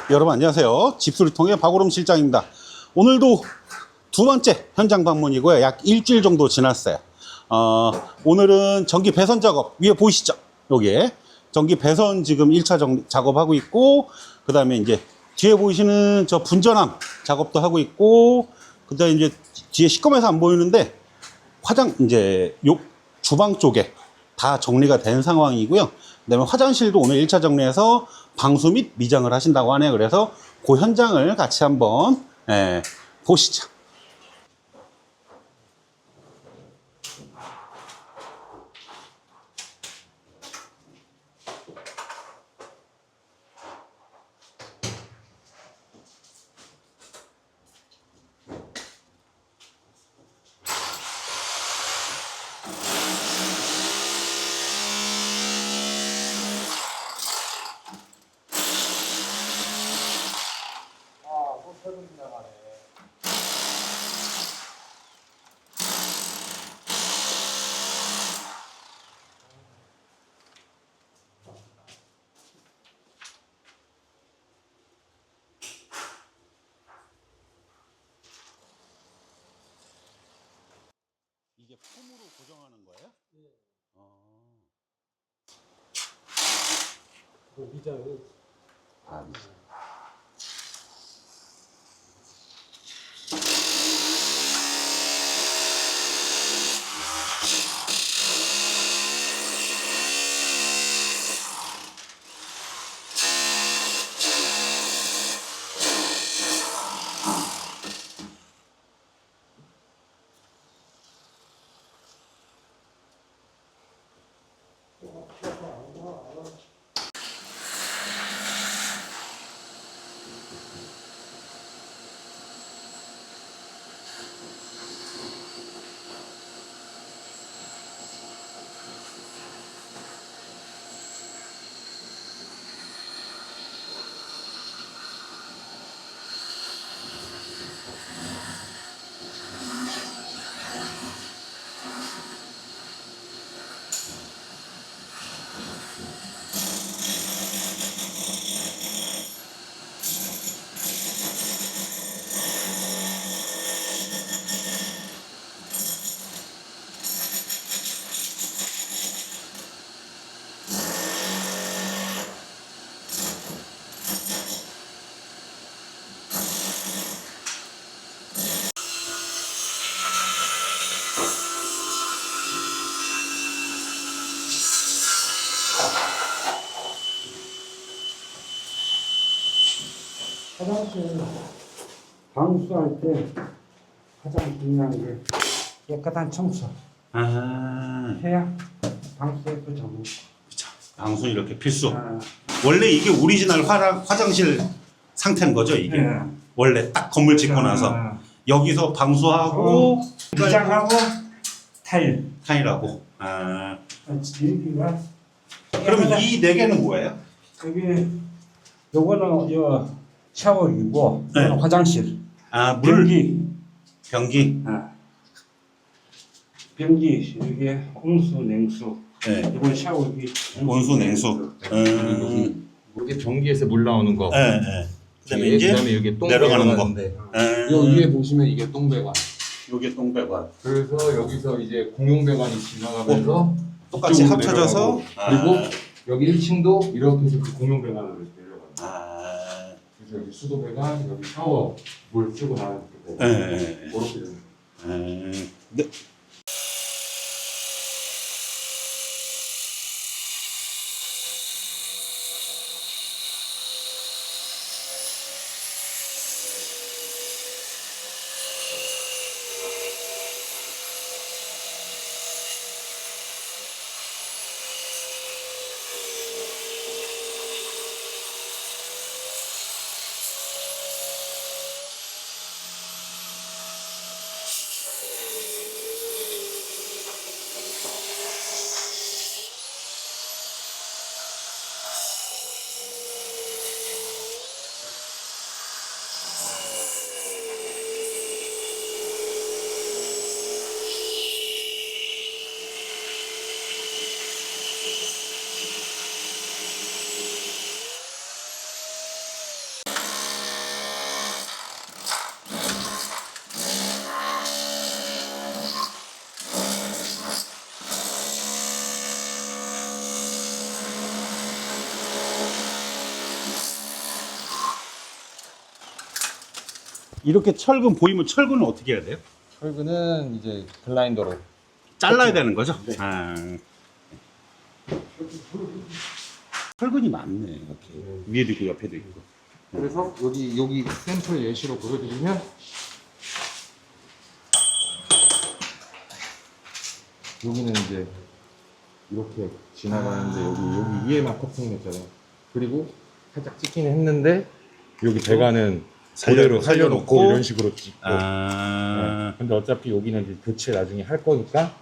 여러분 안녕하세요. 집수리통의 박오름 실장입니다. 오늘도 두 번째 현장 방문이고요. 약 일주일 정도 지났어요. 오늘은 전기 배선 작업 위에 보이시죠? 여기에 전기 배선 지금 1차 작업하고 있고, 그 다음에 이제 뒤에 보이시는 저 분전함 작업도 하고 있고, 그 다음에 이제 뒤에 시커매서 안 보이는데 이제 주방 쪽에 다 정리가 된 상황이고요. 그 다음에 화장실도 오늘 1차 정리해서 방수 및 미장을 하신다고 하네요. 그래서 그 현장을 같이 한번 보시죠. 이게 폼으로 고정하는 거예요? 네. 미장이. 화장실 방수할 때 가장 중요한 게 깨끗한 청소 해야 방수에도 정말. 그쵸. 방수 이렇게 필수. 원래 이게 오리지널 화장실 상태인 거죠, 이게? 원래 딱 건물 짓고 나서 여기서 방수하고 미장하고 타일하고. 여기가 그럼 이 네 개는 뭐예요? 여기 요거는 샤워기고 네. 화장실. 물 변기. 변기. 변기 여기에 온수 냉수. 네. 이건 샤워기. 온수 냉수. 이게 변기에서 물 나오는 거. 네. 그다음에 이제 그다음에 여기 똥 내려가는 거. 요 위에 보시면 이게 똥배관. 요게 똥배관. 그래서 여기서 이제 공용배관이 지나가면서 똑같이 이쪽으로 합쳐져서 내려가고, 그리고 여기 1층도 이렇게 해서 그 공용배관으로 내려가요. 그래서 여기 수도배관, 여기 샤워 물 쓰고 나는 네. 그렇게 되는. 네. 이렇게 철근 보이면 철근은 어떻게 해야 돼요? 철근은 이제 글라인더로 잘라야 되는 거죠? 네. 아. 철근이 많네. 이렇게 위에도 있고 옆에도 있고. 그래서 여기 샘플 예시로 보여드리면 여기는 이제 이렇게 지나가는데 여기 위에만 커팅 냈잖아요. 그리고 살짝 찍긴 했는데 여기 배관은 그대로 살려놓고 이런 식으로 찍고. 아. 네. 근데 어차피 여기는 이제 교체 나중에 할 거니까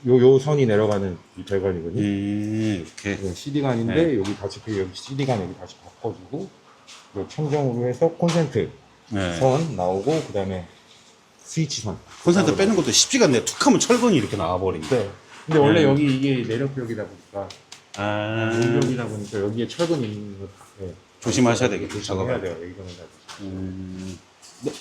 요 선이 내려가는 이 배관이거든요. 이렇게. CD관인데 여기 다시 여기 CD관 여기 다시 바꿔주고 그리고 천정으로 해서 콘센트 네. 선 나오고 그다음에 스위치 선. 콘센트 빼는 것도 쉽지가 않네. 툭 하면 철근이 이렇게 나와버리니까. 네. 근데 원래 여기 이게 내력벽이다 보니까 아. 용벽이다 보니까 여기에 철근이 있는 거 네. 조심하셔야 되겠죠. 조심해야 작업할 돼요. 이거는 다. 네.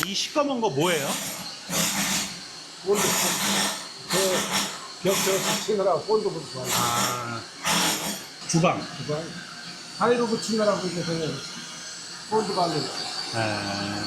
이 시꺼먼 거 뭐예요? 벽 붙이느라고 본드 붙이고 아. 주방. 가위로 붙이느라고 이렇게 본드가 안 되죠. 아.